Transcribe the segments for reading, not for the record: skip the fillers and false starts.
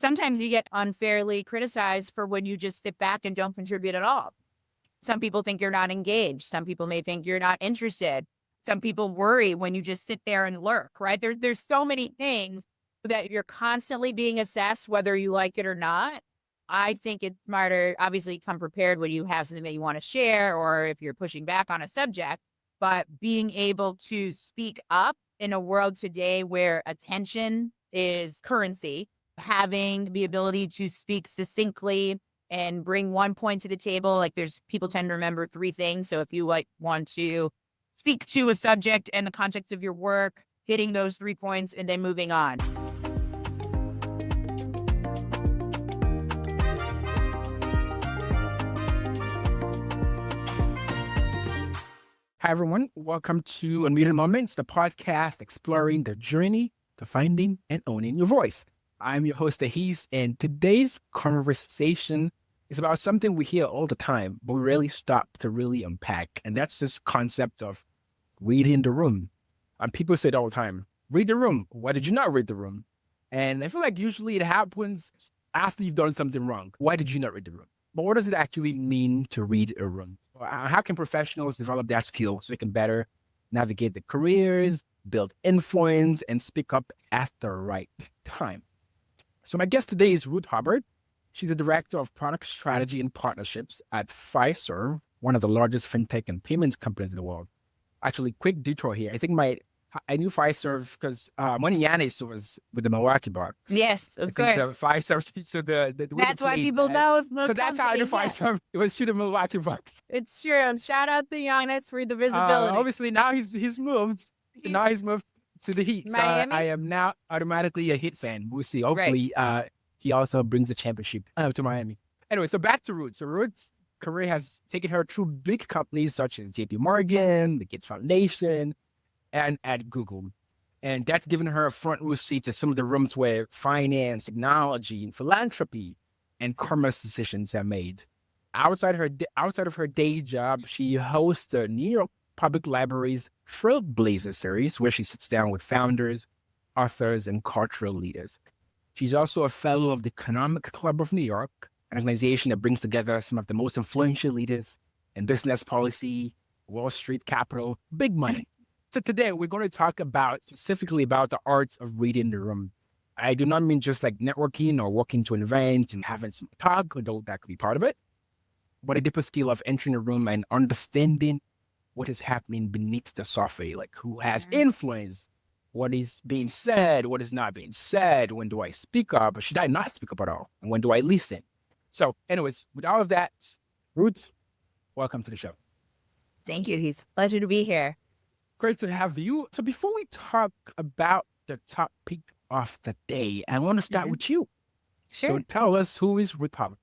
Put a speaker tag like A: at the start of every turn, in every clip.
A: Sometimes you get unfairly criticized for when you just sit back and don't contribute at all. Some people think you're not engaged. Some people may think you're not interested. Some people worry when you just sit there and lurk, right? There's so many things that you're constantly being assessed, whether you like it or not. I think it's smarter, obviously, come prepared when you have something that you want to share or if you're pushing back on a subject, but being able to speak up in a world today where attention is currency, having the ability to speak succinctly and bring one point to the table. Like there's people tend to remember three things. So if you want to speak to a subject in the context of your work, hitting those 3 points and then moving on.
B: Hi, everyone. Welcome to Unmuted Moments, the podcast exploring the journey to finding and owning your voice. I'm your host, Ehis, and today's conversation is about something we hear all the time, but we rarely stop to really unpack. And that's this concept of reading the room. And people say it all the time, read the room. Why did you not read the room? And I feel like usually it happens after you've done something wrong. Why did you not read the room? But what does it actually mean to read a room? How can professionals develop that skill so they can better navigate their careers, build influence, and speak up at the right time? So my guest today is Ruth Hubbard. She's the Director of Product Strategy and Partnerships at Fiserv, one of the largest fintech and payments companies in the world. Actually, quick detour here. I knew Fiserv because when Yanis was with the Milwaukee Bucks.
A: Yes, of course.
B: The Fiserv, so
A: that's why people know.
B: So that's how I knew Fiserv. It was through the Milwaukee Bucks.
A: It's true. Shout out to Giannis for the visibility.
B: Obviously, now he's moved. Now he's moved to the Heat. So I am now automatically a Heat fan. We'll see. Hopefully, he also brings the championship to Miami. Anyway, so back to Ruth. So Ruth's career has taken her through big companies such as JPMorgan, the Gates Foundation, and at Google. And that's given her a front row seat to some of the rooms where finance, technology, and philanthropy and commerce decisions are made. Outside of her day job, she hosts the New York Public Library's Trailblazer series, where she sits down with founders, authors, and cultural leaders. She's also a fellow of the Economic Club of New York, an organization that brings together some of the most influential leaders in business policy, Wall Street capital, big money. So today we're going to talk specifically about the arts of reading the room. I do not mean just like networking or walking to an event and having some talk, although that could be part of it, but a deeper skill of entering a room and understanding what is happening beneath the surface, like who has influence, what is being said, what is not being said, when do I speak up, or should I not speak up at all, and when do I listen? So anyways, with all of that, Ruth, welcome to the show.
A: Thank you. It's a pleasure to be here.
B: Great to have you. So before we talk about the topic of the day, I want to start with you.
A: Sure.
B: So tell us, who is Ruth Hubbard?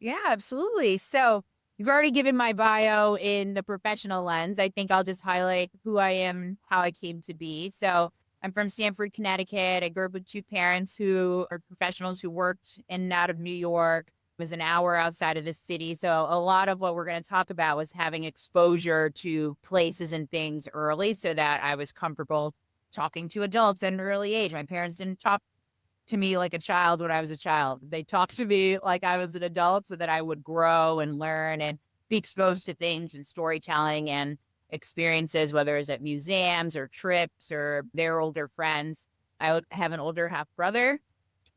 A: Yeah, absolutely. So you've already given my bio in the professional lens. I think I'll just highlight who I am, how I came to be. So I'm from Stamford, Connecticut. I grew up with two parents who are professionals who worked in and out of New York. Was an hour outside of the city. So a lot of what we're going to talk about was having exposure to places and things early so that I was comfortable talking to adults at an early age. My parents didn't talk to me like a child when I was a child. They talked to me like I was an adult so that I would grow and learn and be exposed to things and storytelling and experiences, whether it's at museums or trips or their older friends. I have an older half brother.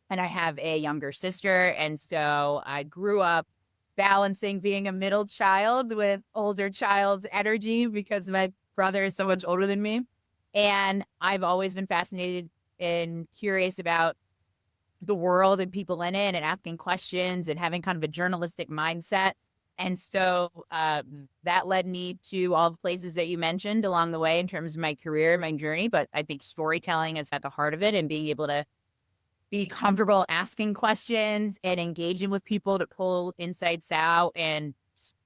A: And I have a younger sister. And so I grew up balancing being a middle child with older child's energy because my brother is so much older than me. And I've always been fascinated and curious about the world and people in it and asking questions and having kind of a journalistic mindset. And so that led me to all the places that you mentioned along the way in terms of my career, my journey. But I think storytelling is at the heart of it and being able to be comfortable asking questions and engaging with people to pull insights out and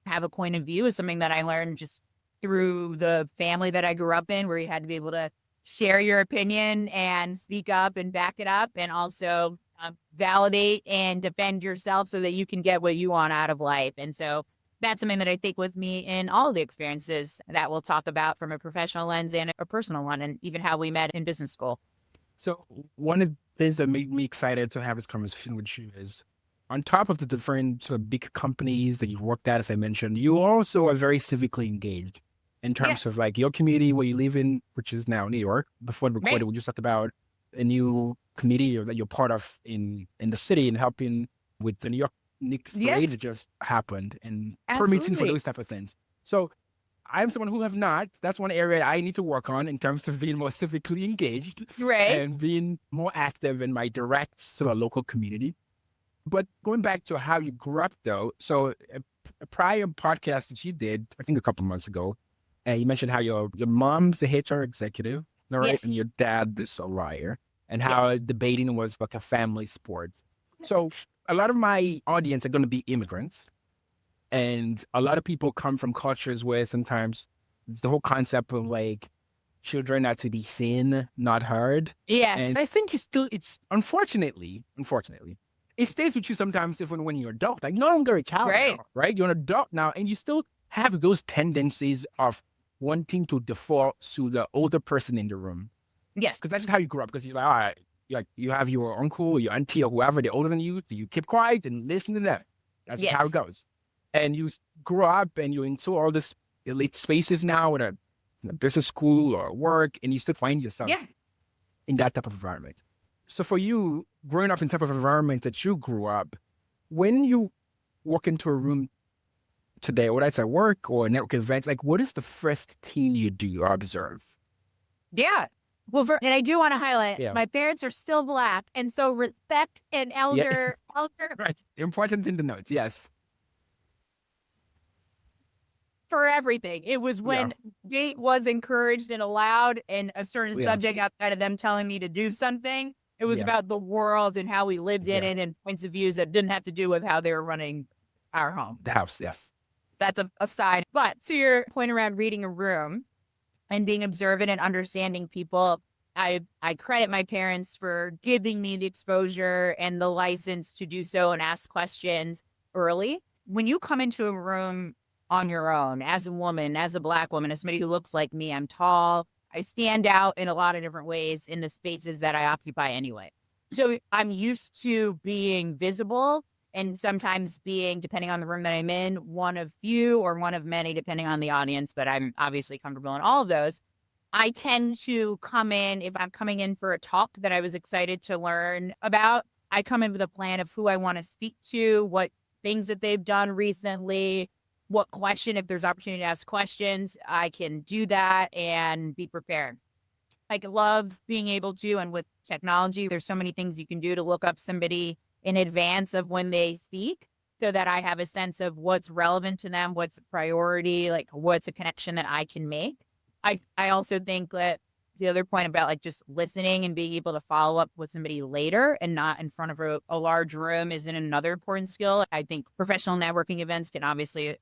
A: have a point of view is something that I learned just through the family that I grew up in, where you had to be able to share your opinion and speak up and back it up and also validate and defend yourself so that you can get what you want out of life. And so that's something that I take with me in all of the experiences that we'll talk about from a professional lens and a personal one, and even how we met in business school.
B: So one of the things that made me excited to have this conversation with you is on top of the different sort of big companies that you've worked at, as I mentioned, you also are very civically engaged in terms of
A: Yes.
B: like your community where you live in, which is now New York. Before the recording,
A: Right.
B: we just talked about a new committee that you're part of in the city and helping with the New York Knicks
A: Yeah.
B: parade that just happened and permitting for
A: Absolutely.
B: those type of things. So I'm someone who have not. That's one area I need to work on in terms of being more civically engaged
A: Right.
B: and being more active in my direct sort of local community. But going back to how you grew up, though, so a prior podcast that you did, I think a couple months ago, you mentioned how your mom's the HR executive, all right, and
A: Yes.
B: your dad is a lawyer, and how
A: Yes.
B: debating was like a family sport. So a lot of my audience are going to be immigrants, and a lot of people come from cultures where sometimes it's the whole concept of like children are to be seen, not heard.
A: Yes.
B: And I think it's unfortunately, it stays with you sometimes even when you're adult. Like no longer a child
A: Right.
B: now, right? You're an adult now, and you still have those tendencies of wanting to default to the older person in the room.
A: Yes.
B: Because that's just how you grew up. Because you're like, all right, like you have your uncle, your auntie, or whoever, they're older than you. Do you keep quiet and listen to them? That's just how
A: Yes.
B: it goes. And you grow up and you're into all this elite spaces now in a business school or work, and you still find yourself
A: Yeah.
B: in that type of environment. So for you, growing up in type of environment that you grew up, when you walk into a room today, whether it's at work or network events, like what is the first thing you do or observe?
A: Yeah. Well, and I do want to highlight,
B: Yeah.
A: my parents are still Black. And so respect and
B: Yeah.
A: elder
B: Right. Important thing to note. Yes.
A: for everything. It was when debate was encouraged and allowed in a certain
B: Yeah.
A: subject outside of them telling me to do something. It was
B: Yeah.
A: about the world and how we lived in
B: Yeah.
A: it and points of views that didn't have to do with how they were running our home.
B: The house. Yes.
A: That's a side. But to your point around reading a room and being observant and understanding people, I credit my parents for giving me the exposure and the license to do so and ask questions early. When you come into a room on your own, as a woman, as a Black woman, as somebody who looks like me, I'm tall, I stand out in a lot of different ways in the spaces that I occupy anyway. So I'm used to being visible and sometimes being, depending on the room that I'm in, one of few or one of many, depending on the audience, but I'm obviously comfortable in all of those. I tend to come in, if I'm coming in for a talk that I was excited to learn about, I come in with a plan of who I want to speak to, what things that they've done recently, what question, if there's opportunity to ask questions, I can do that and be prepared. I love being able to, and with technology, there's so many things you can do to look up somebody in advance of when they speak so that I have a sense of what's relevant to them, what's a priority, like what's a connection that I can make. I also think that the other point about like just listening and being able to follow up with somebody later and not in front of a large room is another important skill. I think professional networking events can obviously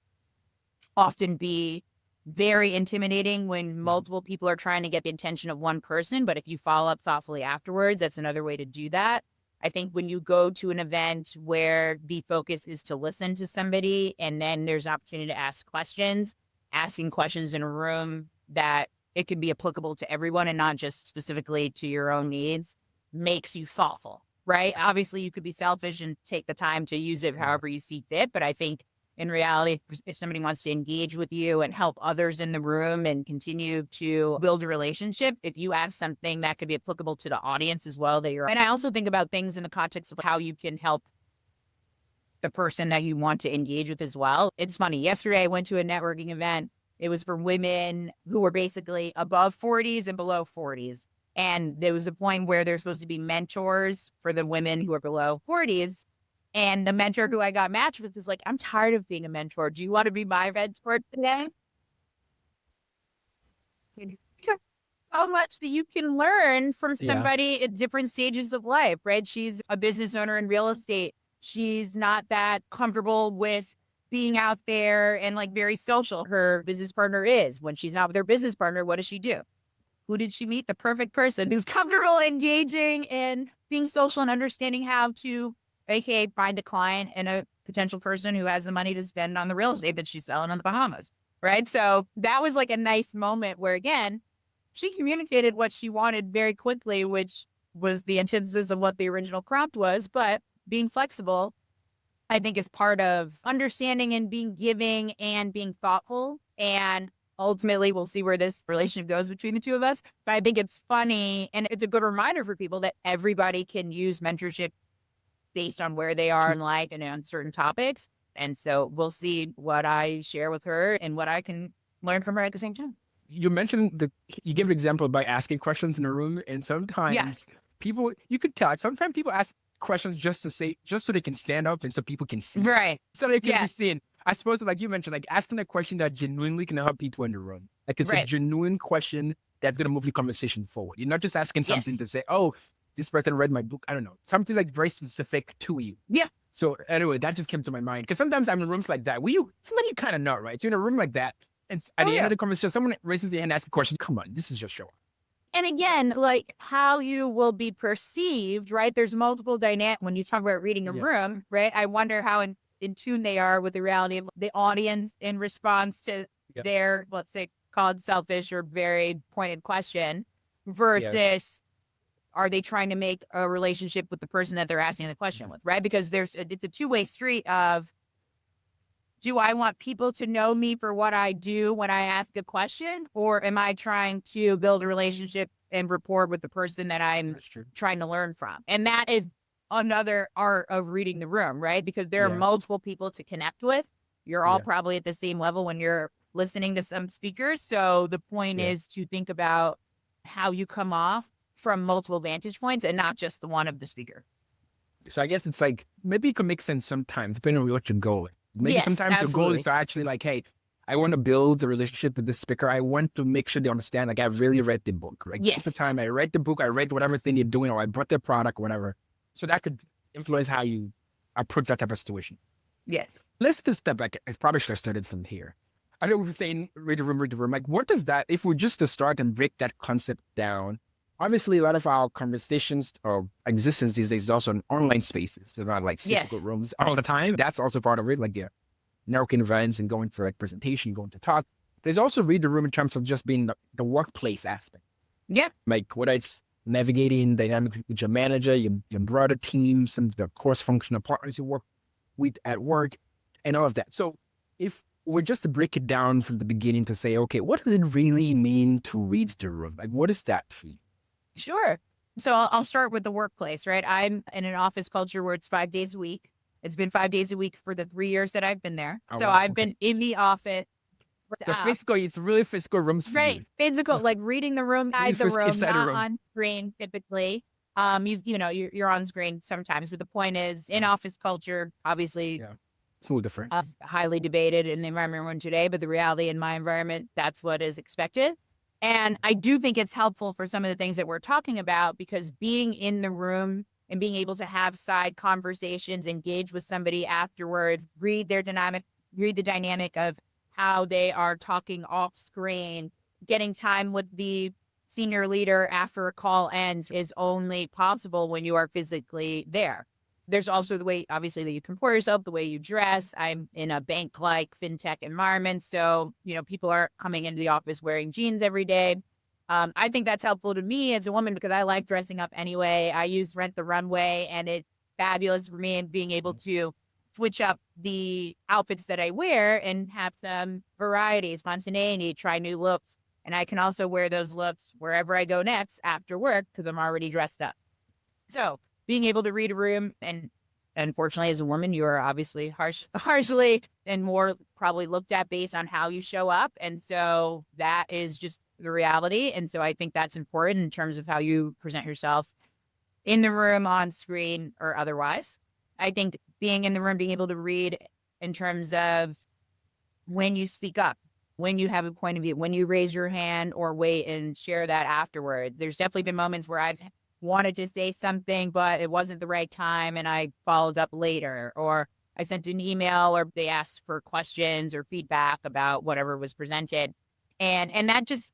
A: often be very intimidating when multiple people are trying to get the attention of one person. But if you follow up thoughtfully afterwards, that's another way to do that. I think when you go to an event where the focus is to listen to somebody and then there's an opportunity to ask questions, asking questions in a room that it can be applicable to everyone and not just specifically to your own needs makes you thoughtful, right? Obviously, you could be selfish and take the time to use it however you see fit. But I think in reality, if somebody wants to engage with you and help others in the room and continue to build a relationship, if you ask something that could be applicable to the audience as well, and I also think about things in the context of how you can help the person that you want to engage with as well. It's funny. Yesterday, I went to a networking event. It was for women who were basically above 40s and below 40s. And there was a point where there's supposed to be mentors for the women who are below 40s. And the mentor who I got matched with was like, I'm tired of being a mentor. Do you want to be my mentor today? How much that you can learn from somebody at different stages of life, right? She's a business owner in real estate. She's not that comfortable with being out there and like very social. Her business partner is. When she's not with her business partner, what does she do? Who did she meet? The perfect person who's comfortable engaging and being social and understanding how to, aka find a client and a potential person who has the money to spend on the real estate that she's selling in the Bahamas, right? So that was like a nice moment where, again, she communicated what she wanted very quickly, which was the antithesis of what the original prompt was, but being flexible, I think, is part of understanding and being giving and being thoughtful. And ultimately, we'll see where this relationship goes between the two of us. But I think it's funny and it's a good reminder for people that everybody can use mentorship based on where they are in life and on certain topics. And so we'll see what I share with her and what I can learn from her at the same time.
B: You mentioned you give an example by asking questions in a room, and sometimes people, you could tell, sometimes people ask questions just so they can stand up and so people can see.
A: Right.
B: So they can be seen. I suppose, like you mentioned, like asking a question that genuinely can help people in the room. Like it's a genuine question that's going to move the conversation forward. You're not just asking something to say, oh, this person read my book. I don't know. Something like very specific to you.
A: Yeah.
B: So anyway, that just came to my mind. Because sometimes I'm in rooms like that. Somebody you kind of know, right? You're in a room like that. And at the end of the conversation, someone raises their hand and asks a question. Come on, this is your show.
A: And again, like how you will be perceived, right? There's multiple dynamics when you talk about reading a room, right? I wonder how in tune they are with the reality of the audience in response to their, let's say, called selfish or very pointed question versus are they trying to make a relationship with the person that they're asking the question with, right? Because it's a two-way street of, do I want people to know me for what I do when I ask a question, or am I trying to build a relationship and rapport with the person that I'm trying to learn from? And that is another art of reading the room, right? Because there are multiple people to connect with. You're all probably at the same level when you're listening to some speakers. So the point is to think about how you come off from multiple vantage points and not just the one of the speaker.
B: So I guess it's like, maybe it can make sense sometimes, depending on what your goal is. Maybe sometimes your goal is to actually like, hey, I want to build a relationship with this speaker. I want to make sure they understand, like, I've really read the book, right? Yes. At the time I read the book, I read whatever thing you're doing, or I bought their product or whatever. So that could influence how you approach that type of situation.
A: Yes.
B: Let's just step back. I probably should have started from here. I know we were saying read the room. Like, what does that, if we're just to start and break that concept down, obviously a lot of our conversations or existence these days is also in online spaces. They're not like physical rooms all the time. That's also part of it, like networking events and going for like presentation, going to talk. There's also read the room in terms of just being the workplace aspect.
A: Yeah.
B: Like whether it's navigating dynamic with your manager, your broader team, some of the cross-functional partners you work with at work, and all of that. So if we're just to break it down from the beginning to say, okay, what does it really mean to read the room? Like, what is that for you?
A: Sure. So I'll start with the workplace, right? I'm in an office culture where it's 5 days a week. It's been 5 days a week for the 3 years that I've been there. So I've been in the office.
B: So physical, it's really physical rooms for you.
A: Physical, like reading the room, inside the room, not on screen typically. You're on screen sometimes, but the point is in office culture, obviously
B: it's a little different.
A: Highly debated in the environment we're in today, but the reality in my environment, that's what is expected. And I do think it's helpful for some of the things that we're talking about, because being in the room and being able to have side conversations, engage with somebody afterwards, read the dynamic of how they are talking off screen, getting time with the senior leader after a call ends is only possible when you are physically there. There's also the way, obviously, that you comport yourself, the way you dress. I'm in a bank-like fintech environment, so, people aren't coming into the office wearing jeans every day. I think that's helpful to me as a woman because I like dressing up anyway. I use Rent the Runway, and it's fabulous for me in being able to switch up the outfits that I wear and have some variety, spontaneity, try new looks. And I can also wear those looks wherever I go next after work because I'm already dressed up. So being able to read a room, and unfortunately as a woman, you are obviously harshly and more probably looked at based on how you show up. And so that is just the reality. And so I think that's important in terms of how you present yourself in the room, on screen, or otherwise. I think being in the room, being able to read in terms of when you speak up, when you have a point of view, when you raise your hand or wait and share that afterwards. There's definitely been moments where I've wanted to say something, but it wasn't the right time and I followed up later, or I sent an email, or they asked for questions or feedback about whatever was presented. And that just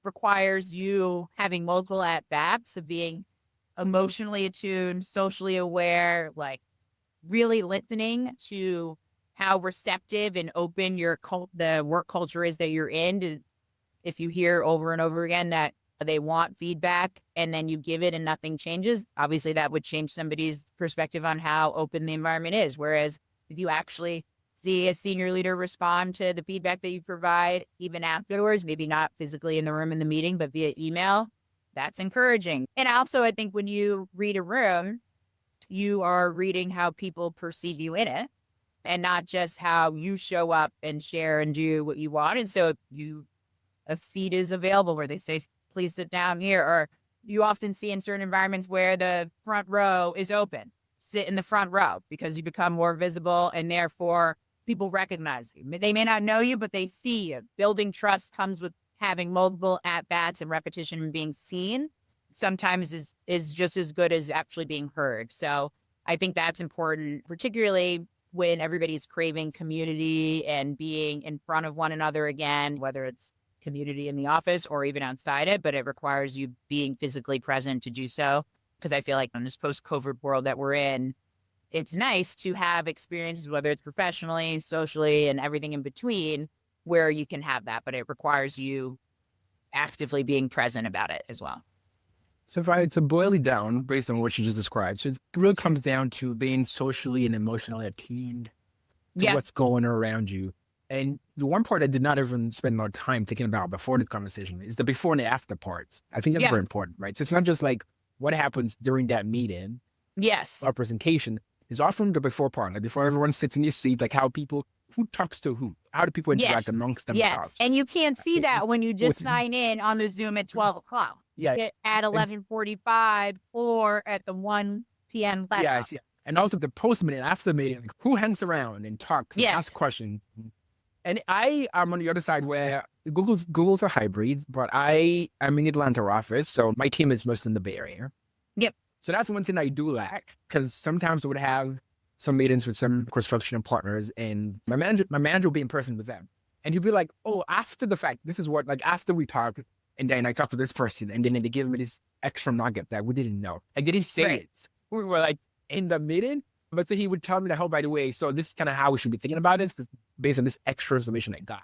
A: requires you having multiple at-bats of being emotionally attuned, socially aware, like really listening to how receptive and open the work culture is that you're in. If you hear over and over again that they want feedback and then you give it and nothing changes, obviously that would change somebody's perspective on how open the environment is. Whereas if you actually see a senior leader respond to the feedback that you provide, even afterwards, maybe not physically in the room in the meeting, but via email, that's encouraging. And also, I think when you read a room, you are reading how people perceive you in it and not just how you show up and share and do what you want. And so if a seat is available where they say, please sit down here, or you often see in certain environments where the front row is open, sit in the front row because you become more visible and therefore people recognize you. They may not know you, but they see you. Building trust comes with having multiple at-bats and repetition and being seen sometimes is just as good as actually being heard. So I think that's important, particularly when everybody's craving community and being in front of one another again, whether it's community in the office or even outside it, but it requires you being physically present to do so. Because I feel like in this post-COVID world that we're in, it's nice to have experiences, whether it's professionally, socially, and everything in between, where you can have that, but it requires you actively being present about it as well.
B: So if I to boil it down based on what you just described, so it really comes down to being socially and emotionally attuned to what's going on around you. And the one part I did not even spend more time thinking about before the conversation is the before and the after part. I think that's very important, right? So it's not just like what happens during that meeting.
A: Yes.
B: Or presentation is often the before part, like before everyone sits in your seat, like how people, who talks to who, how do people interact amongst themselves?
A: Yes, and you can't see that when you just sign in on the Zoom at 12 o'clock.
B: Yeah.
A: At 11:45 or at the 1 p.m. let
B: Yes, yeah. And also the post meeting, after meeting, like who hangs around and talks and asks questions. And I am on the other side where Google's are hybrids, but I am in the Atlanta office, so my team is mostly in the Bay Area.
A: Yep.
B: So that's one thing I do lack, because sometimes I would have some meetings with some construction partners, and my manager will be in person with them, and he'll be like, "Oh, after the fact, this is what like after we talk, and then I talk to this person, and then they give me this extra nugget that we didn't know. Like they didn't say it. We were like in the meeting." But so he would tell me that, oh, by the way, so this is kind of how we should be thinking about this based on this extra information I got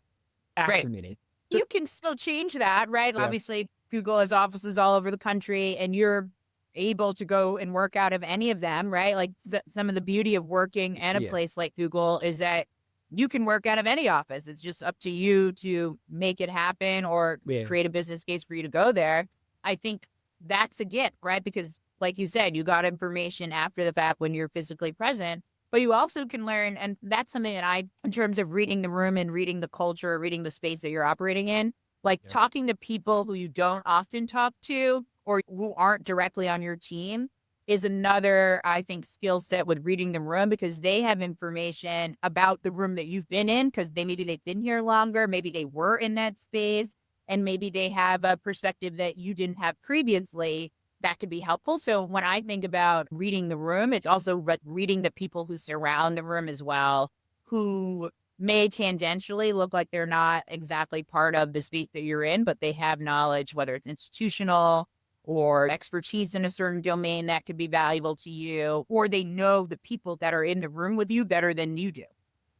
B: after meeting.
A: You can still change that, right? Yeah. Obviously, Google has offices all over the country, and you're able to go and work out of any of them, right? Like some of the beauty of working at a place like Google is that you can work out of any office. It's just up to you to make it happen or create a business case for you to go there. I think that's a gift, right? Because like you said, you got information after the fact when you're physically present, but you also can learn. And that's something that in terms of reading the room and reading the culture, reading the space that you're operating in, like talking to people who you don't often talk to or who aren't directly on your team is another, I think, skill set with reading the room, because they have information about the room that you've been in, because maybe they've been here longer, maybe they were in that space, and maybe they have a perspective that you didn't have previously. That could be helpful. So when I think about reading the room, it's also reading the people who surround the room as well, who may tangentially look like they're not exactly part of the space that you're in, but they have knowledge, whether it's institutional or expertise in a certain domain that could be valuable to you, or they know the people that are in the room with you better than you do,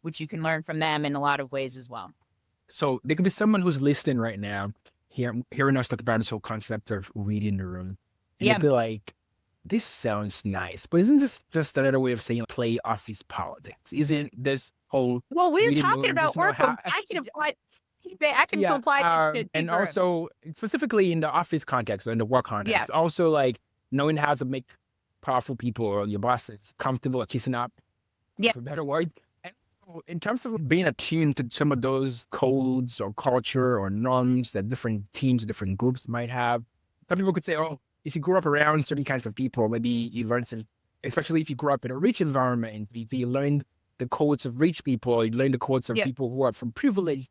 A: which you can learn from them in a lot of ways as well.
B: So there could be someone who's listening right now, hearing us talk about this whole concept of reading the room. And they'd be like, this sounds nice, but isn't this just another way of saying play office politics? Isn't this whole...
A: Well, we're talking about work. I can apply to
B: and also specifically in the office context or in the work context, also like knowing how to make powerful people or your bosses comfortable at kissing up, for a better word. And in terms of being attuned to some of those codes or culture or norms that different teams, different groups might have, some people could say, oh, if you grew up around certain kinds of people, maybe you learned some, especially if you grew up in a rich environment, you learned the codes of rich people, you learn the codes of people who are from privileged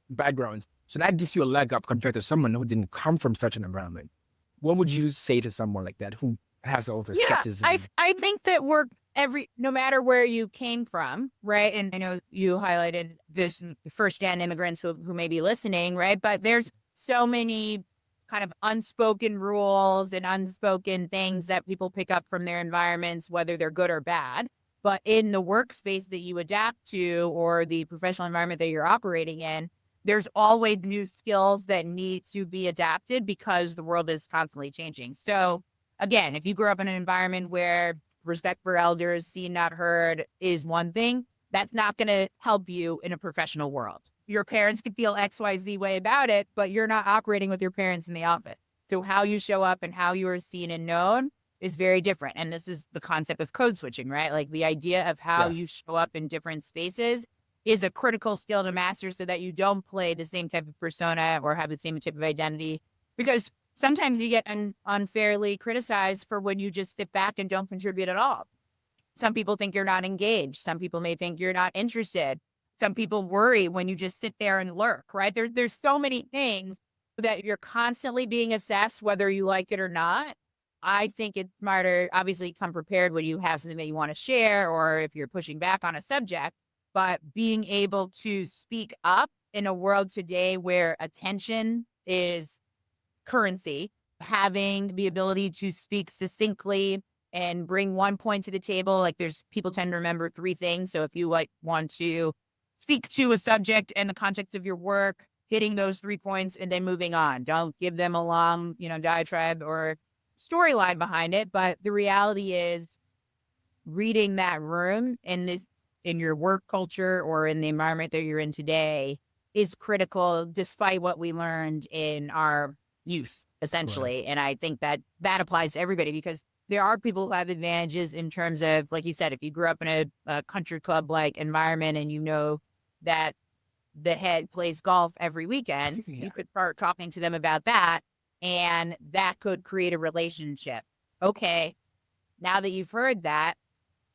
B: backgrounds. So that gives you a leg up compared to someone who didn't come from such an environment. What would you say to someone like that who has all the skepticism?
A: I think that no matter where you came from, right? And I know you highlighted this first-gen immigrants who may be listening, right? But there's so many kind of unspoken rules and unspoken things that people pick up from their environments, whether they're good or bad. But in the workspace that you adapt to or the professional environment that you're operating in, there's always new skills that need to be adapted because the world is constantly changing. So again, if you grew up in an environment where respect for elders, seen, not heard is one thing, that's not going to help you in a professional world. Your parents could feel XYZ way about it, but you're not operating with your parents in the office. So how you show up and how you are seen and known is very different. And this is the concept of code switching, right? Like the idea of how you show up in different spaces is a critical skill to master so that you don't play the same type of persona or have the same type of identity. Because sometimes you get unfairly criticized for when you just sit back and don't contribute at all. Some people think you're not engaged. Some people may think you're not interested. Some people worry when you just sit there and lurk, right? There's so many things that you're constantly being assessed, whether you like it or not. I think it's smarter, obviously, come prepared when you have something that you want to share or if you're pushing back on a subject. But being able to speak up in a world today where attention is currency, having the ability to speak succinctly and bring one point to the table, like there's people tend to remember 3 things. So if you want to speak to a subject in the context of your work, hitting those 3 points and then moving on. Don't give them a long, diatribe or storyline behind it. But the reality is reading that room in your work culture or in the environment that you're in today is critical despite what we learned in our youth, essentially. Right. And I think that applies to everybody because there are people who have advantages in terms of, like you said, if you grew up in a country club-like environment and you know that the head plays golf every weekend, you could start talking to them about that and that could create a relationship. Okay, now that you've heard that,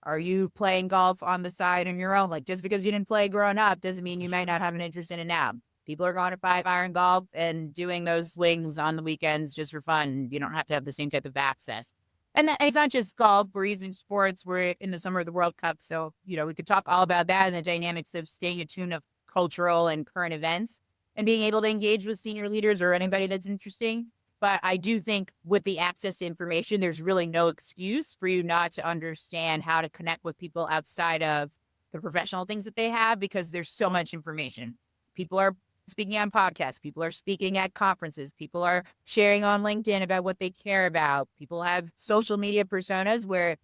A: are you playing golf on the side on your own? Like just because you didn't play growing up doesn't mean you might not have an interest in it now. People are going to 5-iron golf and doing those swings on the weekends just for fun. You don't have to have the same type of access. And it's not just golf. We're using sports. We're in the summer of the World Cup. So, we could talk all about that and the dynamics of staying attuned of cultural and current events and being able to engage with senior leaders or anybody that's interesting. But I do think with the access to information, there's really no excuse for you not to understand how to connect with people outside of the professional things that they have because there's so much information. People are speaking on podcasts. People are speaking at conferences. People are sharing on LinkedIn about what they care about. People have social media personas where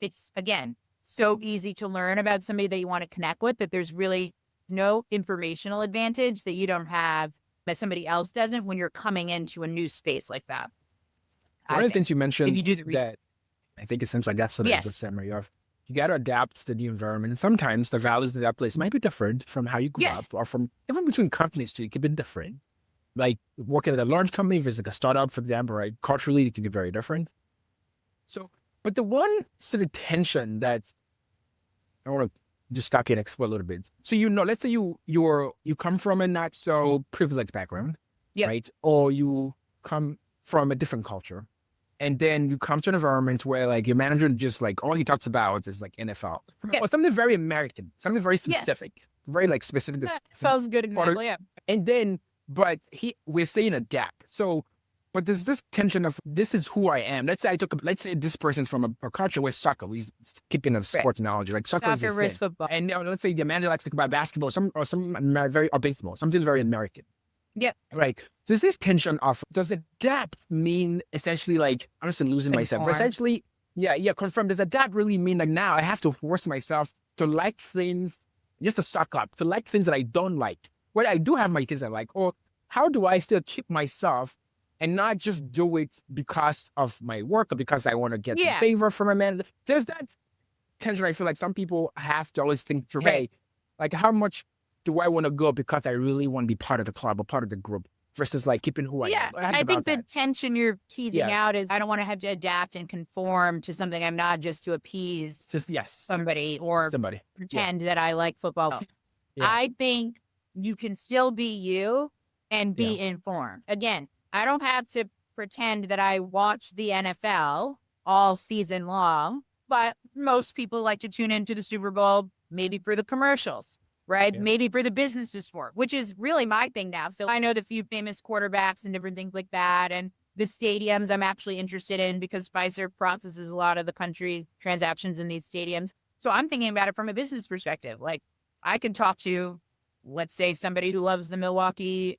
A: it's, again, so easy to learn about somebody that you want to connect with that there's really no informational advantage that you don't have that somebody else doesn't when you're coming into a new space like that.
B: One of the things you mentioned
A: if you do the research,
B: that I think it seems like that's sort of the summary of you got to adapt to the environment. Sometimes the values of that place might be different from how you grew up or from even between companies too. It could be different. Like working at a large company versus like a startup, for example, right? Culturally, it can be very different. So, but the one sort of tension that I want to just stop here and explore a little bit. So, let's say you come from a not so privileged background, right? Or you come from a different culture. And then you come to an environment where like your manager just like all he talks about is like NFL or something very American, something very specific, very like specific.
A: NFL's a good example,
B: And then, but we're saying adapt. So, but there's this tension of this is who I am. Let's say this person's from a culture where soccer, we're keeping a sports analogy, like soccer is
A: football.
B: And let's say the Amanda likes to talk about basketball, or baseball, something's very American.
A: Yeah.
B: Right. So there's this tension of, does adapt mean essentially like, I'm just losing myself, but essentially, confirm. Does adapt really mean like now I have to force myself to like things, just to suck up, to like things that I don't like, where I do have my things I like, or how do I still keep myself and not just do it because of my work or because I want to get some favor from a man? There's that tension. I feel like some people have to always think through, hey, like how much do I want to go because I really want to be part of the club or part of the group versus like keeping who I am?
A: Yeah, I think the tension you're teasing out is I don't want to have to adapt and conform to something I'm not just to appease somebody or pretend that I like football. I think you can still be you and be informed. Again, I don't have to pretend that I watch the NFL all season long, but most people like to tune into the Super Bowl maybe for the commercials. Right? Yeah. Maybe for the business of sport, which is really my thing now. So I know the few famous quarterbacks and different things like that. And the stadiums I'm actually interested in because Fiserv processes a lot of the country transactions in these stadiums. So I'm thinking about it from a business perspective. Like I can talk to let's say somebody who loves the Milwaukee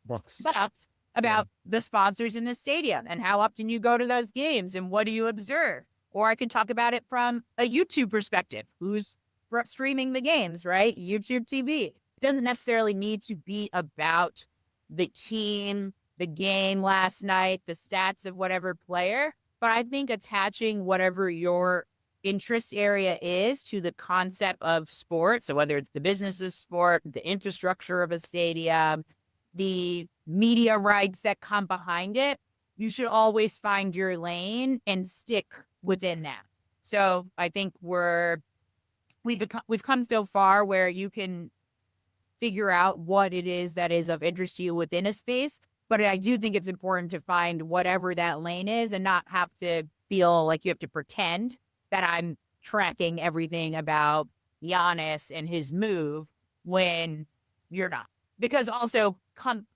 B: Bucks.
A: Bucks, about the sponsors in the stadium and how often you go to those games and what do you observe. Or I can talk about it from a YouTube perspective. Who's streaming the games, right? YouTube TV. It doesn't necessarily need to be about the team, the game last night, the stats of whatever player. But I think attaching whatever your interest area is to the concept of sport. So whether it's the business of sport, the infrastructure of a stadium, the media rights that come behind it, you should always find your lane and stick within that. So I think we've come so far where you can figure out what it is that is of interest to you within a space. But I do think it's important to find whatever that lane is and not have to feel like you have to pretend that I'm tracking everything about Giannis and his move when you're not. Because also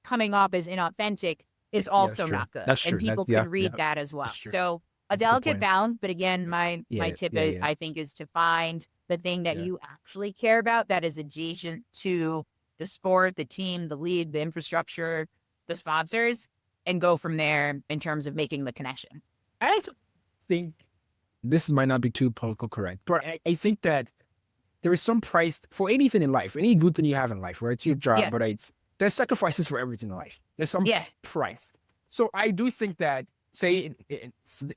A: coming off as inauthentic is also not good.
B: That's true.
A: And people can read that as well. So a delicate balance. But again, my tip I think is to find the thing that you actually care about that is adjacent to the sport, the team, the league, the infrastructure, the sponsors, and go from there in terms of making the connection.
B: I think this might not be too political correct, but I think that there is some price for anything in life, any good thing you have in life, where it's your job, but there's sacrifices for everything in life. There's some price. So I do think that, say,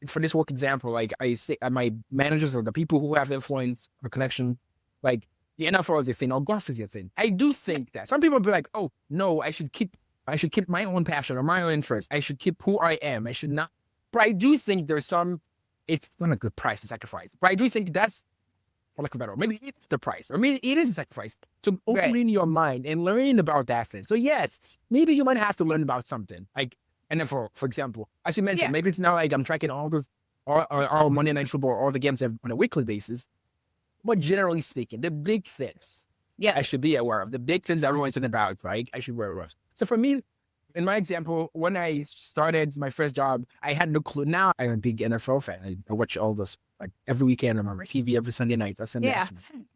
B: for this work example, like I say, my managers or the people who have influence or connection, like the NFL is a thing, or golf is a thing. I do think that some people will be like, oh, no, I should keep my own passion or my own interest. I should keep who I am. I should not. But I do think there's it's not a good price to sacrifice. But I do think that's, for lack of a better, maybe it's the price, or maybe it is a sacrifice to opening your mind and learning about that thing. So yes, maybe you might have to learn about something. Like, and then for example, as you mentioned, maybe it's now like I'm tracking all Monday Night Football, all the games on a weekly basis. But generally speaking, the big things I should be aware of, the big things everyone's talking about, right? I should be aware of. So for me, in my example, when I started my first job, I had no clue. Now I'm a big NFL fan. I watch all this, like every weekend. I'm on my TV every Sunday night.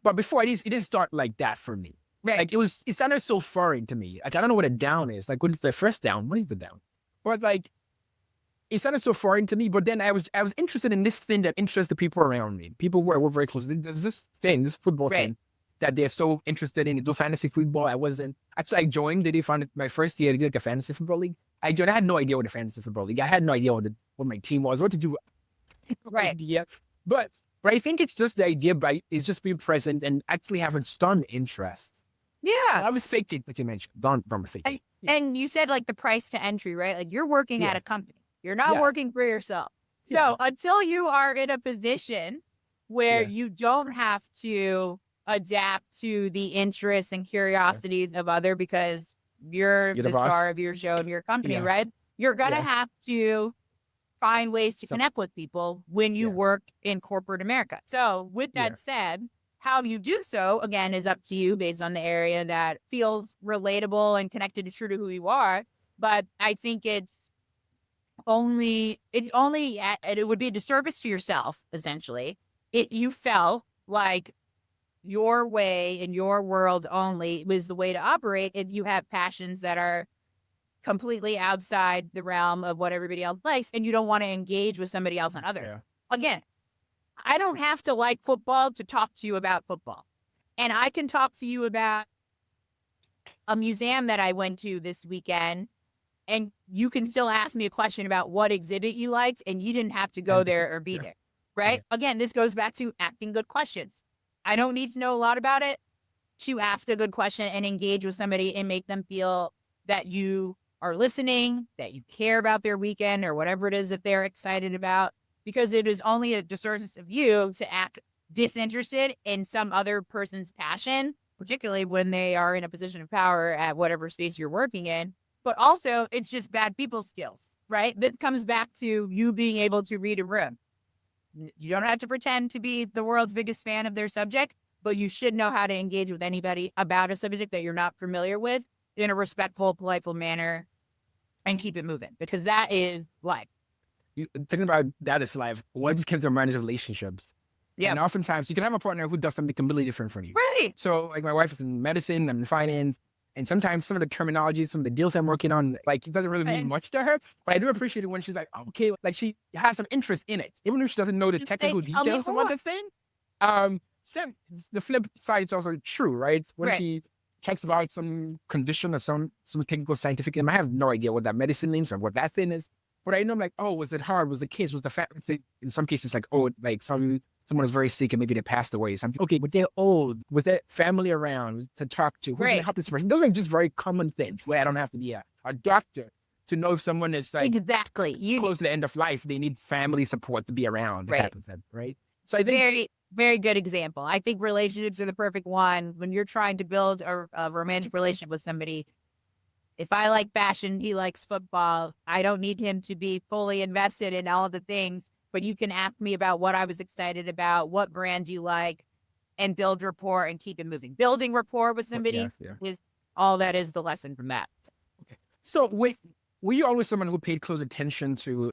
B: But before, it didn't start like that for me.
A: Right.
B: Like it sounded so foreign to me. Like I don't know what a down is. Like what is the first down? What is the down? But like it sounded so foreign to me. But then I was interested in this thing that interests the people around me. People who were very close. There's this football thing that they're so interested in. Do fantasy football. I joined. They found my first year. They did like a fantasy football league. I had no idea what a fantasy football league. I had no idea what my team was, what to do. Idea. But I think it's just the idea. It's just being present and actually having some interest.
A: Yeah,
B: I was faking, like you mentioned. Don't mistake.
A: And you said like the price to entry, right? Like you're working at a company. You're not working for yourself. So until you are in a position where you don't have to adapt to the interests and curiosities of other because you're the star of your show of your company, right? You're going to have to find ways to connect with people when you work in corporate America. So with that said, how you do so, again, is up to you based on the area that feels relatable and connected to true to who you are. But I think it would be a disservice to yourself, essentially, if you felt like your way in your world only was the way to operate if you have passions that are completely outside the realm of what everybody else likes and you don't want to engage with somebody else on other. Again, I don't have to like football to talk to you about football. And I can talk to you about a museum that I went to this weekend and you can still ask me a question about what exhibit you liked and you didn't have to go there or be there, right? Again, this goes back to asking good questions. I don't need to know a lot about it to ask a good question and engage with somebody and make them feel that you are listening, that you care about their weekend or whatever it is that they're excited about, because it is only a disservice of you to act disinterested in some other person's passion, particularly when they are in a position of power at whatever space you're working in. But also, it's just bad people skills, right? That comes back to you being able to read a room. You don't have to pretend to be the world's biggest fan of their subject, but you should know how to engage with anybody about a subject that you're not familiar with in a respectful, politeful manner and keep it moving, because that is life.
B: Thinking about that is life. What came to mind is relationships.
A: Yeah.
B: And oftentimes you can have a partner who does something completely different from you.
A: Right.
B: So like my wife is in medicine, I'm in finance. And sometimes some of the terminology, some of the deals I'm working on, like it doesn't really mean much to her. But I do appreciate it when she's like, okay, like she has some interest in it. Even if she doesn't know the technical details of what the thing. The flip side is also true, right? When she checks about some condition or some technical scientific, and I have no idea what that medicine means or what that thing is. But I know I'm like, oh, was it hard? Was the case? Was the family? In some cases, like, oh, like someone was very sick and maybe they passed away. Something. Okay, but they're old. Was there family around to talk to? Who's going to help this person? Those are just very common things where I don't have to be a doctor to know if someone is like close to the end of life. They need family support to be around. Type of thing, right? So I think
A: very, very good example. I think relationships are the perfect one when you're trying to build a romantic relationship with somebody. If I like fashion, he likes football. I don't need him to be fully invested in all of the things, but you can ask me about what I was excited about, what brand you like, and build rapport and keep it moving. Building rapport with somebody is all that is the lesson from that.
B: Okay. So were you always someone who paid close attention to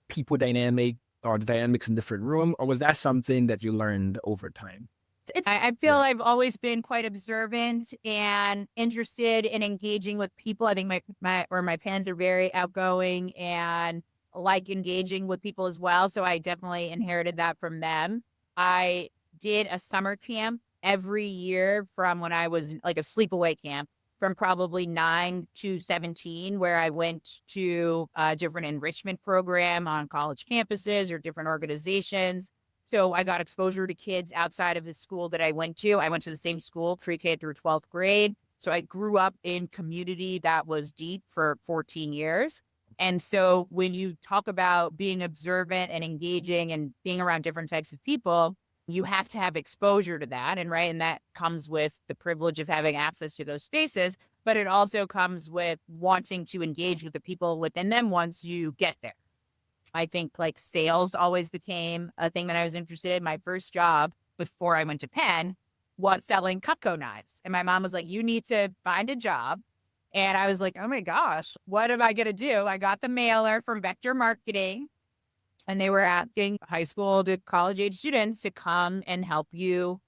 B: people dynamic or the dynamics in different room, or was that something that you learned over time?
A: I feel I've always been quite observant and interested in engaging with people. I think my parents are very outgoing and like engaging with people as well. So I definitely inherited that from them. I did a summer camp every year from when I was like a sleepaway camp from probably 9 to 17, where I went to a different enrichment program on college campuses or different organizations. So I got exposure to kids outside of the school that I went to. I went to the same school, pre-K through 12th grade. So I grew up in community that was deep for 14 years. And so when you talk about being observant and engaging and being around different types of people, you have to have exposure to that. And that comes with the privilege of having access to those spaces, but it also comes with wanting to engage with the people within them once you get there. I think like sales always became a thing that I was interested in. My first job before I went to Penn was selling Cutco knives. And my mom was like, you need to find a job. And I was like, oh my gosh, what am I going to do? I got the mailer from Vector Marketing, and they were asking high school to college age students to come and help you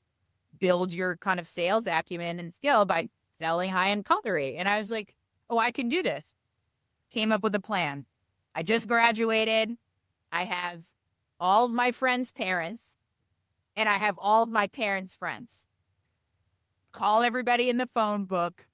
A: build your kind of sales acumen and skill by selling high-end cutlery. And I was like, oh, I can do this. Came up with a plan. I just graduated. I have all of my friends' parents, and I have all of my parents' friends. Call everybody in the phone book,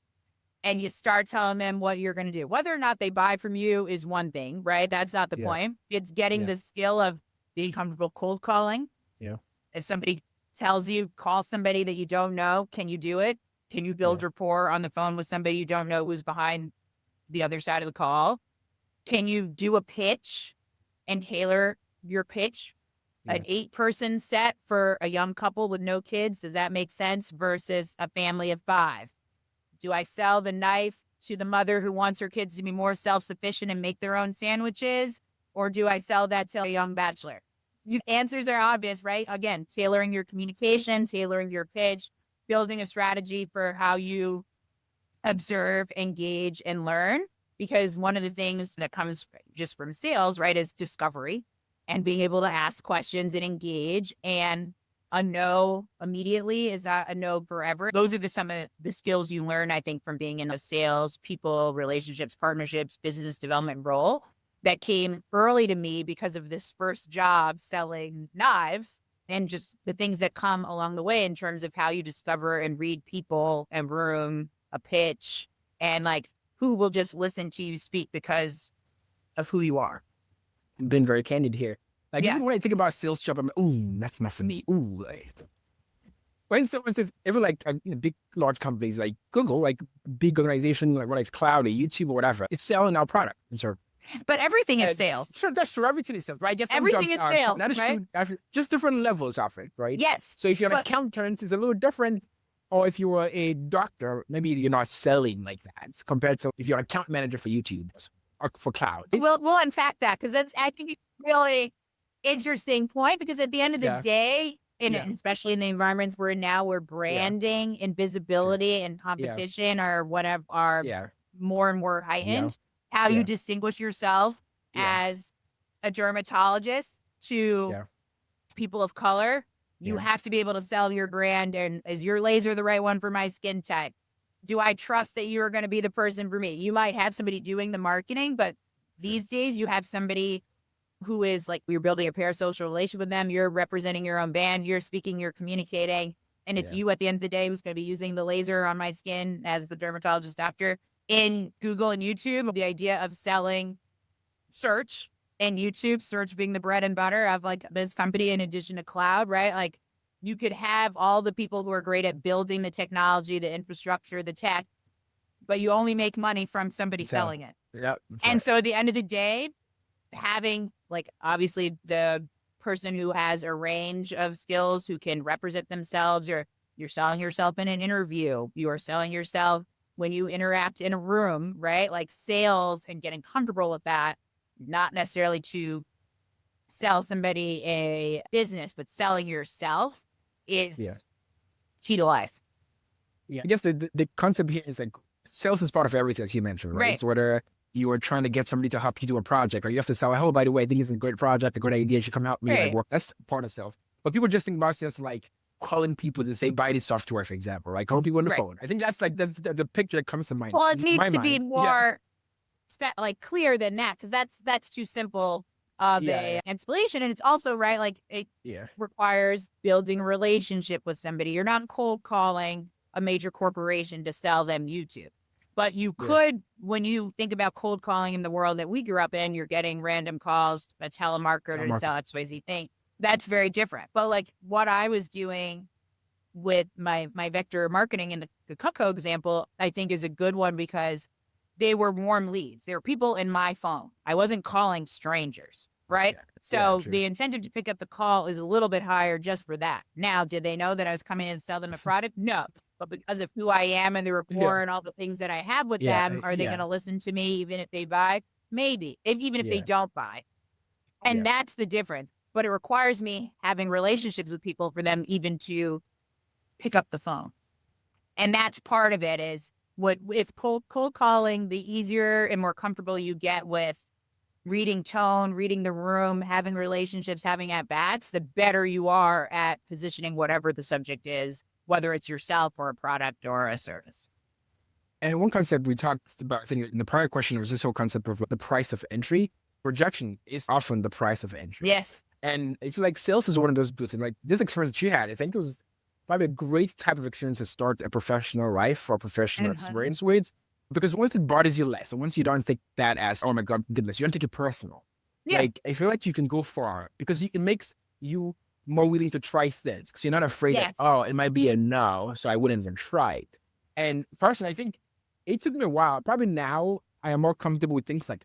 A: and you start telling them what you're going to do. Whether or not they buy from you is one thing, right? That's not the point. It's getting the skill of being comfortable cold calling.
B: Yeah.
A: If somebody tells you, call somebody that you don't know, can you do it? Can you build rapport on the phone with somebody you don't know who's behind the other side of the call? Can you do a pitch and tailor your pitch? An 8-person set for a young couple with no kids, does that make sense? Versus a family of 5. Do I sell the knife to the mother who wants her kids to be more self-sufficient and make their own sandwiches? Or do I sell that to a young bachelor? The answers are obvious, right? Again, tailoring your communication, tailoring your pitch, building a strategy for how you observe, engage, and learn. Because one of the things that comes just from sales, right, is discovery and being able to ask questions and engage. And a no immediately is not a no forever. Those are some of the skills you learn, I think, from being in a sales, people, relationships, partnerships, business development role that came early to me because of this first job selling knives and just the things that come along the way in terms of how you discover and read people and room, a pitch, and like, who will just listen to you speak because of who you are.
B: I've been very candid here. Like, even when I think about a sales job, I'm like, ooh, that's not for me. Ooh. Like, when someone says, even like big, large companies like Google, like big organization, like whether it's cloud or YouTube or whatever, it's selling our product.
A: But everything is sales.
B: Sure, that's true. Everything is sales, right?
A: Everything is sales,
B: that is
A: right?
B: True. Just different levels of it, right?
A: Yes.
B: So if you're an accountant, it's a little different. Or if you were a doctor, maybe you're not selling like that compared to if you're an account manager for YouTube or for cloud.
A: We'll unpack that because that's, I think, a really interesting point because at the end of the day, and especially in the environments we're in now, where branding and visibility and competition or whatever are more and more heightened, how you distinguish yourself as a dermatologist to people of color You have to be able to sell your brand. And is your laser the right one for my skin type? Do I trust that you are going to be the person for me? You might have somebody doing the marketing, but these days you have somebody who is like, you're building a parasocial relationship with them. You're representing your own band. You're speaking, you're communicating. And it's you at the end of the day who's going to be using the laser on my skin as the dermatologist doctor. In Google and YouTube, the idea of selling search and YouTube, search being the bread and butter of like this company in addition to cloud, right? Like you could have all the people who are great at building the technology, the infrastructure, the tech, but you only make money from somebody selling it. And so at the end of the day, having like obviously the person who has a range of skills who can represent themselves, or you're selling yourself in an interview, you are selling yourself when you interact in a room, right? Like sales and getting comfortable with that, not necessarily to sell somebody a business, but selling yourself is key to life.
B: I guess the concept here is like sales is part of everything, as you mentioned, right? It's whether you are trying to get somebody to help you do a project, or you have to sell, oh, by the way, I think it's a great project, a great idea, you should come help me like work. That's part of sales. But people just think about sales like calling people to say, buy this software, for example, right? Calling people on the phone. I think that's like, that's the picture that comes to mind.
A: Well, it needs to be more like clear than that, because that's too simple of a explanation. And it's also like it requires building a relationship with somebody. You're not cold calling a major corporation to sell them YouTube. But you could, when you think about cold calling in the world that we grew up in, you're getting random calls, a telemarketer to sell XYZ thing. That's very different. But like what I was doing with my vector marketing in the Cutco example, I think is a good one, because they were warm leads. They were people in my phone. I wasn't calling strangers, right? So the incentive to pick up the call is a little bit higher just for that. Now, did they know that I was coming in to sell them a product? No. But because of who I am and the rapport and all the things that I have with them, are they going to listen to me even if they buy? Maybe, even if they don't buy. And that's the difference. But it requires me having relationships with people for them even to pick up the phone. And that's part of it, is if cold calling, the easier and more comfortable you get with reading tone, reading the room, having relationships, having at-bats, the better you are at positioning whatever the subject is, whether it's yourself or a product or a service.
B: And one concept we talked about, I think in the prior question, was this whole concept of the price of entry. Rejection is often the price of entry.
A: Yes.
B: And I feel like sales is one of those booths. And like this experience that you had, I think it was probably a great type of experience to start a professional life or professional experience with. Because once it bothers you less, and once you don't think that as, oh my goodness, you don't take it personal. Like, I feel like you can go far, because it makes you more willing to try things, because you're not afraid that, oh, it might be a no, so I wouldn't even try it. And personally, I think it took me a while. Probably now I am more comfortable with things like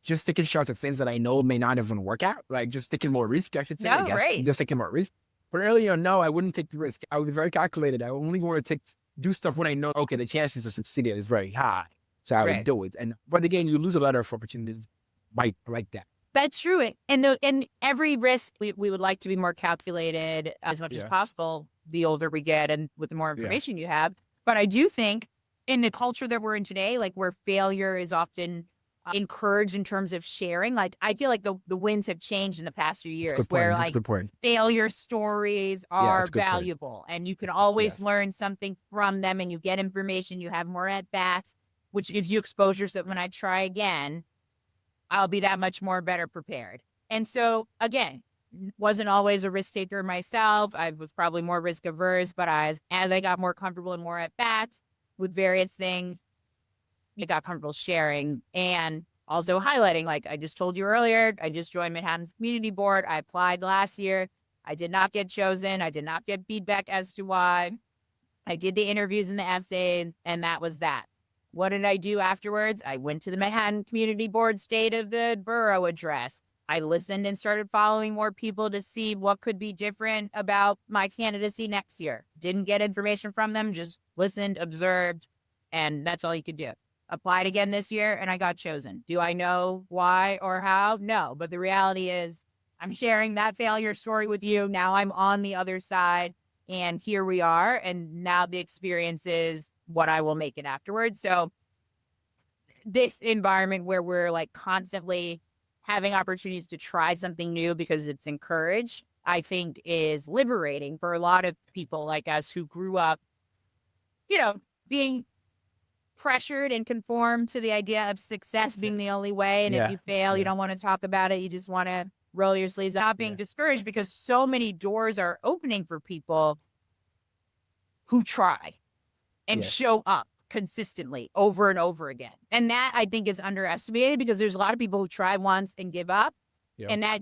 B: just taking shots at things that I know may not even work out, like just taking more risk, I should say. Just taking more risk. But earlier, no, I wouldn't take the risk. I would be very calculated. I only want to do stuff when I know, okay, the chances of succeeding is very high. So I would do it. But again, you lose a lot of opportunities like that.
A: That's true. And every risk, we would like to be more calculated as much as possible the older we get and with the more information you have. But I do think in the culture that we're in today, like where failure is often encouraged in terms of sharing, like I feel like the winds have changed in the past few years, where like failure stories are valuable and you can always learn something from them, and you get information, you have more at bats, which gives you exposure so that when I try again, I'll be that much more better prepared. And so again, wasn't always a risk taker myself. I was probably more risk averse, but as I got more comfortable and more at bats with various things, I got comfortable sharing and also highlighting. Like I just told you earlier, I just joined Manhattan's community board. I applied last year. I did not get chosen. I did not get feedback as to why. I did the interviews and the essays, and that was that. What did I do afterwards? I went to the Manhattan Community Board State of the Borough address. I listened and started following more people to see what could be different about my candidacy next year. Didn't get information from them, just listened, observed, and that's all you could do. Applied again this year, and I got chosen. Do I know why or how? No, but the reality is I'm sharing that failure story with you. Now I'm on the other side, and here we are, and now the experience is what I will make it afterwards. So this environment where we're like constantly having opportunities to try something new because it's encouraged, I think is liberating for a lot of people like us who grew up, being pressured and conformed to the idea of success being the only way. And if you fail, you don't want to talk about it. You just want to roll your sleeves up, being discouraged because so many doors are opening for people who try and show up consistently over and over again. And that I think is underestimated because there's a lot of people who try once and give up. And that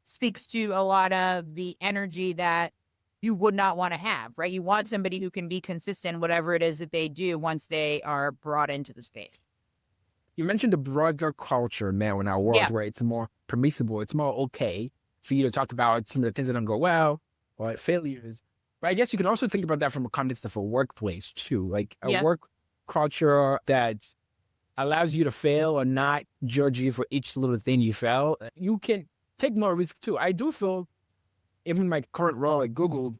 A: speaks to a lot of the energy that you would not want to have, right? You want somebody who can be consistent, whatever it is that they do once they are brought into the space.
B: You mentioned the broader culture now in our world where it's more permissible, it's more okay for you to talk about some of the things that don't go well or failures. But I guess you can also think about that from a context of a workplace too, like a work culture that allows you to fail or not judge you for each little thing you fail. You can take more risk too. I do feel even my current role at Google,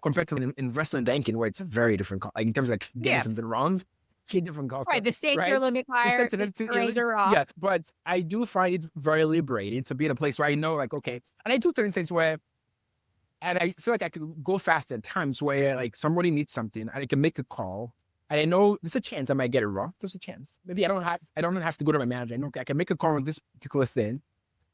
B: compared to investment banking, where it's a very different, in terms of like getting something wrong, different culture.
A: Right, the stakes are a little bit higher, the rates are off.
B: Yes, but I do find it very liberating to be in a place where I know, like, okay, and I do certain things where, and I feel like I could go fast at times where, like, somebody needs something, and I can make a call, and I know there's a chance I might get it wrong. There's a chance. Maybe I don't have to go to my manager. I know I can make a call on this particular thing.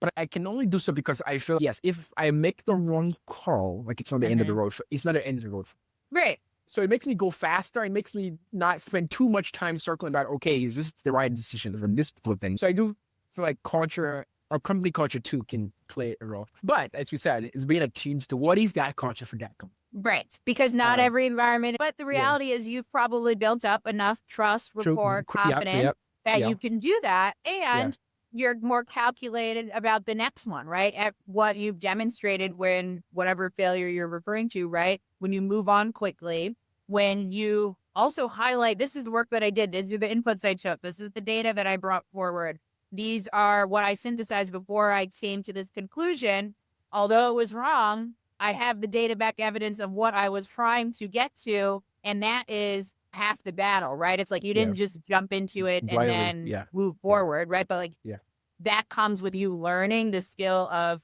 B: But I can only do so because I feel, if I make the wrong call, like it's not the end of the road. It's not the end of the road.
A: Right.
B: So it makes me go faster. It makes me not spend too much time circling about, okay, is this the right decision from this particular thing? So I do feel like culture, or company culture too, can play a role. But as you said, it's being attuned to what is that culture for that company.
A: Right. Because not every environment, but the reality is you've probably built up enough trust, rapport, confidence that you can do that. And you're more calculated about the next one, right? At what you've demonstrated when whatever failure you're referring to, right? When you move on quickly, when you also highlight, this is the work that I did. These are the inputs I took. This is the data that I brought forward. These are what I synthesized before I came to this conclusion. Although it was wrong, I have the data back evidence of what I was trying to get to. And that is half the battle, right? It's like you didn't just jump into it and then move forward, right? But that comes with you learning the skill of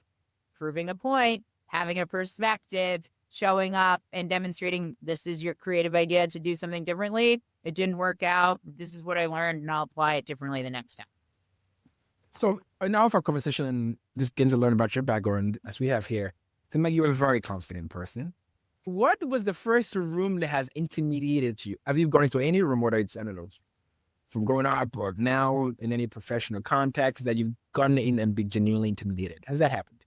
A: proving a point, having a perspective, showing up and demonstrating this is your creative idea to do something differently. It didn't work out. This is what I learned and I'll apply it differently the next time.
B: So now for our conversation and just getting to learn about your background as we have here, I think you're a very confident person. What was the first room that has intimidated you? Have you gone into any room, whether it's, I don't know, from growing up or now in any professional context that you've gone in and been genuinely intimidated? Has that happened?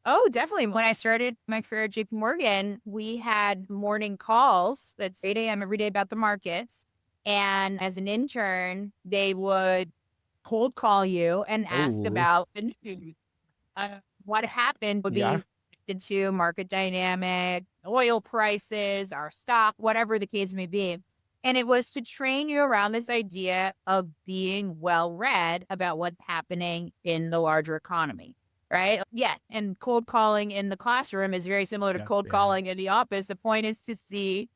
A: Oh, definitely. When I started my career at JPMorgan, we had morning calls that's 8 a.m. every day about the markets. And as an intern, they would cold call you and ask about the news. What happened would be related to market dynamic, oil prices, our stock, whatever the case may be. And it was to train you around this idea of being well-read about what's happening in the larger economy, right? Yeah. And cold calling in the classroom is very similar to cold calling in the office. The point is to see,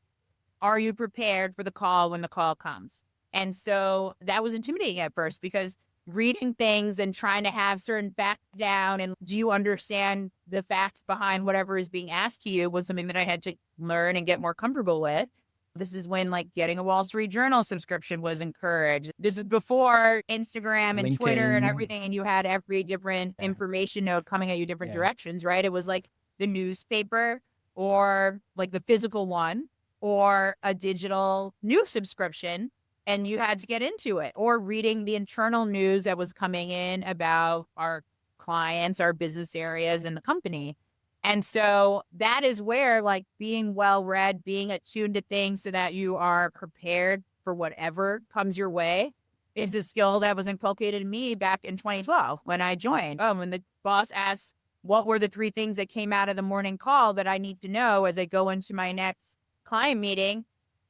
A: are you prepared for the call when the call comes? And so that was intimidating at first because reading things and trying to have certain facts down and do you understand the facts behind whatever is being asked to you was something that I had to learn and get more comfortable with. This is when like getting a Wall Street Journal subscription was encouraged. This is before Instagram and LinkedIn. Twitter and everything. And you had every different information node coming at you different directions, right? It was like the newspaper or like the physical one or a digital news subscription. And you had to get into it or reading the internal news that was coming in about our clients, our business areas and the company. And so that is where like being well-read, being attuned to things so that you are prepared for whatever comes your way is a skill that was inculcated in me back in 2012 when I joined. When the boss asked, what were the 3 things that came out of the morning call that I need to know as I go into my next client meeting?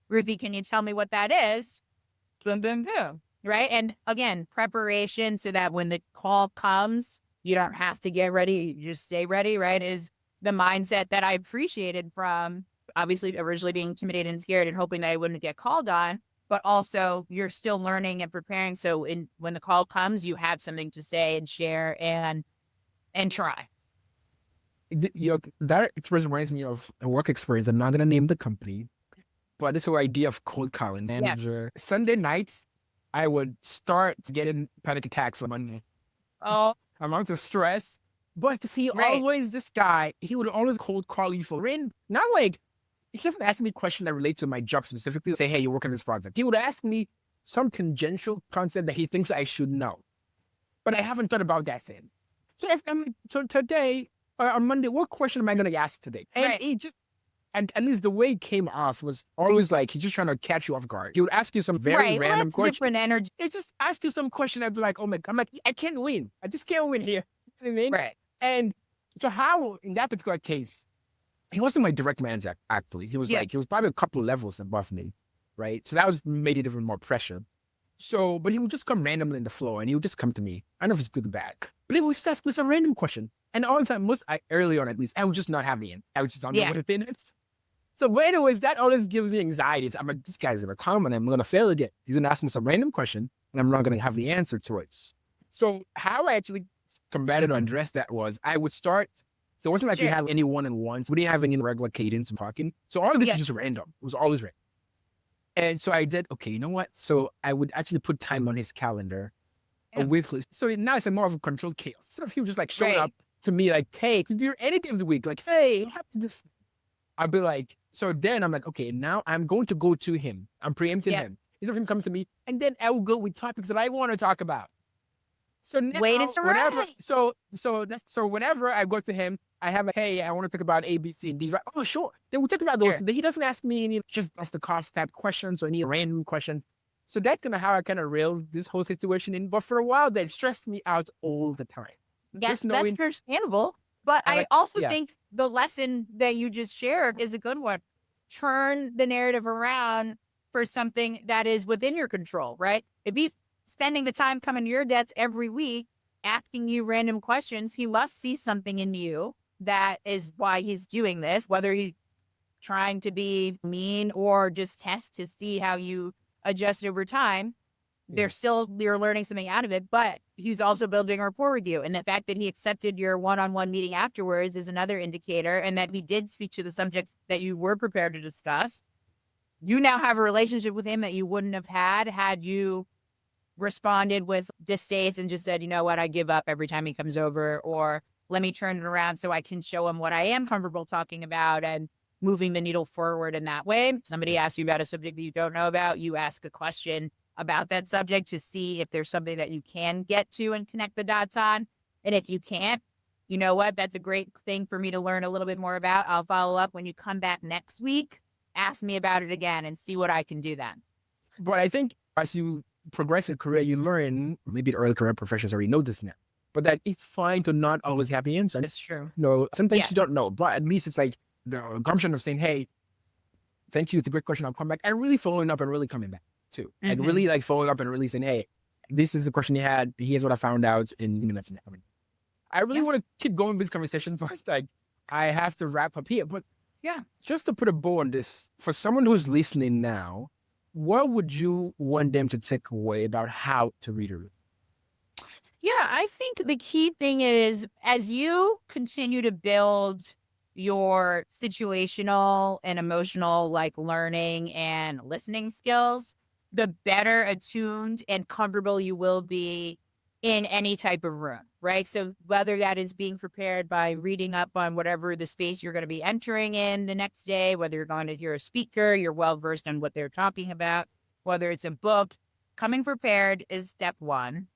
A: Ruthie, can you tell me what that is? Boom, boom, boom. Right. And again, preparation so that when the call comes, you don't have to get ready. You just stay ready. Right. Is the mindset that I appreciated from obviously originally being intimidated and scared and hoping that I wouldn't get called on, but also you're still learning and preparing. So when the call comes, you have something to say and share and try.
B: that experience reminds me of a work experience. I'm not going to name the company, but this whole idea of cold calling manager. Yeah. Sunday nights, I would start getting panic attacks on Monday. Oh, amount of stress. But see, always this guy, he would always cold call you for not like, he never asked me a question that relates to my job specifically. Say, hey, you're working on this project. He would ask me some tangential concept that he thinks I should know. But I haven't thought about that thing. So today, on Monday, what question am I going to ask today? And he just, and at least the way it came off was always like, he's just trying to catch you off guard. He would ask you some very random question.
A: Different energy.
B: He just ask you some question. I'd be like, oh my God, I'm like, I can't win. I just can't win here. You know what I mean?
A: Right.
B: And so how, in that particular case, he wasn't my direct manager, actually. He was like, he was probably a couple levels above me, right? So that made it even more pressure. So, but he would just come randomly in the floor and he would just come to me. I don't know if it's good or bad, but he would just ask me some random question. And all the time, early on at least, I would just not have the end. I would just not know what the thing is. So, but anyways, that always gives me anxiety. I'm like, this guy's going to come and I'm going to fail again. He's going to ask me some random question and I'm not going to have the answer to it. So how I actually combated or addressed that was I would start. So it wasn't like we had any one-on-ones. We didn't have any regular cadence of talking. So all of this was just random. It was always random. And so I did, okay, you know what? So I would actually put time on his calendar, a week list. So now it's more of a controlled chaos. Instead of him just like showing up to me like, hey, could you do any day of the week? Like, hey, what happened to this? I'd be like, so then I'm like, okay, now I'm going to go to him. I'm preempting him. Instead of him coming to me. And then I will go with topics that I want to talk about. So now, so whenever I go to him, I have like, hey, I want to talk about A, B, C, and D. Right? Oh, sure. Then we'll talk about those. He doesn't ask me any just the cost type questions or any random questions. So that's kind of how I kind of reeled this whole situation in. But for a while, that stressed me out all the time.
A: Yes, that's understandable. But I also think the lesson that you just shared is a good one. Turn the narrative around for something that is within your control, right? If he's spending the time coming to your desk every week, asking you random questions, he must see something in you. That is why he's doing this, whether he's trying to be mean or just test to see how you adjust over time. You're learning something out of it, but he's also building a rapport with you. And the fact that he accepted your one-on-one meeting afterwards is another indicator, and that he did speak to the subjects that you were prepared to discuss. You now have a relationship with him that you wouldn't have had you responded with distaste and just said, you know what, I give up every time he comes over, or let me turn it around so I can show him what I am comfortable talking about and moving the needle forward in that way. Somebody asks you about a subject that you don't know about, you ask a question about that subject to see if there's something that you can get to and connect the dots on. And if you can't, you know what, that's a great thing for me to learn a little bit more about. I'll follow up when you come back next week. Ask me about it again and see what I can do then.
B: But I think as you progress in career, you learn, maybe the early career professionals already know this now, but that it's fine to not always have the answer.
A: It's true.
B: No, sometimes you don't know, but at least it's like the gumption of saying, hey, thank you, it's a great question, I'll come back, and really following up and really coming back too. And really like following up and really saying, hey, this is the question you had, here's what I found out in minutes. I really want to keep going with this conversation, but like I have to wrap up here. But just to put a bow on this, for someone who's listening now, what would you want them to take away about how to read a room?
A: Yeah, I think the key thing is as you continue to build your situational and emotional like learning and listening skills, the better attuned and comfortable you will be in any type of room, right? So whether that is being prepared by reading up on whatever the space you're going to be entering in the next day, whether you're going to hear a speaker, you're well-versed on what they're talking about, whether it's a book, coming prepared is step one.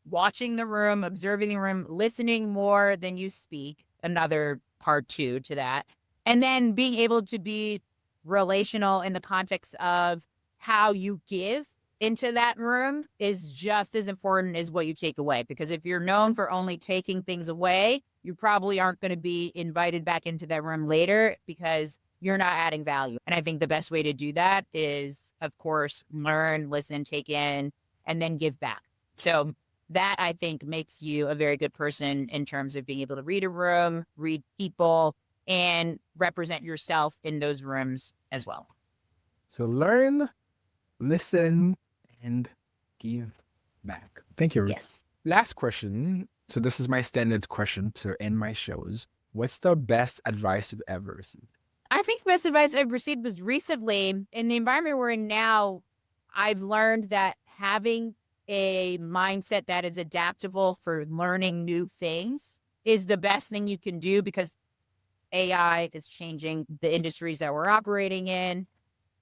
A: Watching the room, observing the room, listening more than you speak, another part two to that. And then being able to be relational in the context of how you give into that room is just as important as what you take away. Because if you're known for only taking things away, you probably aren't going to be invited back into that room later because you're not adding value. And I think the best way to do that is, of course, learn, listen, take in, and then give back. So that, I think, makes you a very good person in terms of being able to read a room, read people, and represent yourself in those rooms as well.
B: So learn, listen, and give back. Thank you, Ruth.
A: Yes.
B: Last question. So this is my standard question to end my shows. what's the best advice you've ever received?
A: I think the best advice I've received was recently. In the environment we're in now, I've learned that having a mindset that is adaptable for learning new things is the best thing you can do, because AI is changing the industries that we're operating in.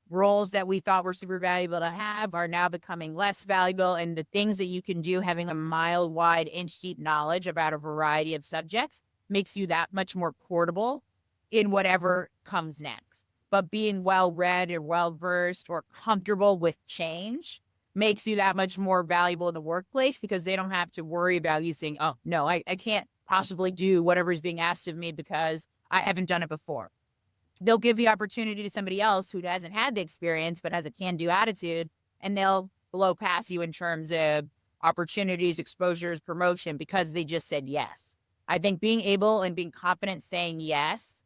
A: Roles that we thought were super valuable to have are now becoming less valuable. And the things that you can do, having a mile wide, inch deep knowledge about a variety of subjects, makes you that much more portable in whatever comes next. But being well read or well versed or comfortable with change makes you that much more valuable in the workplace, because they don't have to worry about you saying, oh, no, I can't possibly do whatever is being asked of me because I haven't done it before. They'll give the opportunity to somebody else who hasn't had the experience but has a can-do attitude, and they'll blow past you in terms of opportunities, exposures, promotion, because they just said yes. I think being able and being confident saying yes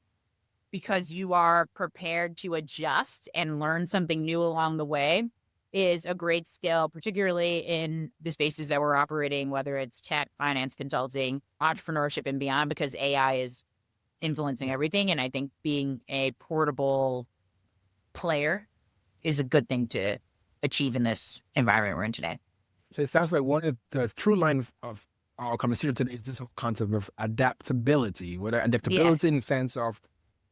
A: because you are prepared to adjust and learn something new along the way is a great skill, particularly in the spaces that we're operating, whether it's tech, finance, consulting, entrepreneurship, and beyond, because AI is influencing everything. And I think being a portable player is a good thing to achieve in this environment we're in today.
B: So it sounds like one of the true lines of our conversation today is this whole concept of adaptability. Adaptability in the sense of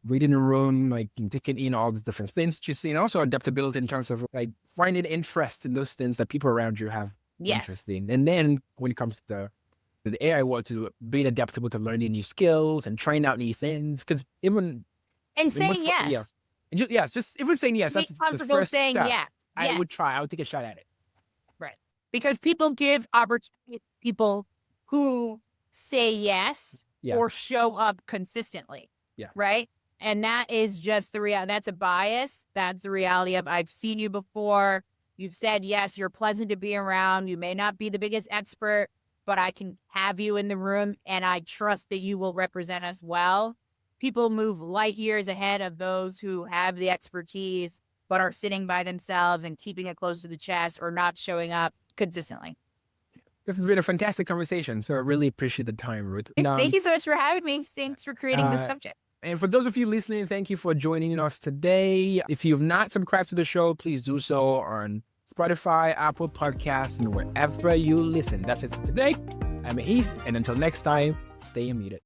B: reading the room, like taking in all these different things that you see, and also adaptability in terms of like finding interest in those things that people around you have interest in. And then when it comes to the AI world, to being adaptable to learning new skills and trying out new things, because even
A: saying yes,
B: just even saying yes, that's the first
A: saying
B: step.
A: yes.
B: I would take a shot at it,
A: right? Because people give opportunity to people who say yes or show up consistently, right? And that is just the reality. That's a bias. That's the reality of, I've seen you before. You've said yes. You're pleasant to be around. You may not be the biggest expert, but I can have you in the room, and I trust that you will represent us well. People move light years ahead of those who have the expertise, but are sitting by themselves and keeping it close to the chest or not showing up consistently.
B: This has been a fantastic conversation. So I really appreciate the time, Ruth.
A: Thank you so much for having me. Thanks for creating this subject.
B: And for those of you listening, thank you for joining us today. If you've not subscribed to the show, please do so on Spotify, Apple Podcasts, and wherever you listen. That's it for today. I'm Ehis, and until next time, stay unmuted.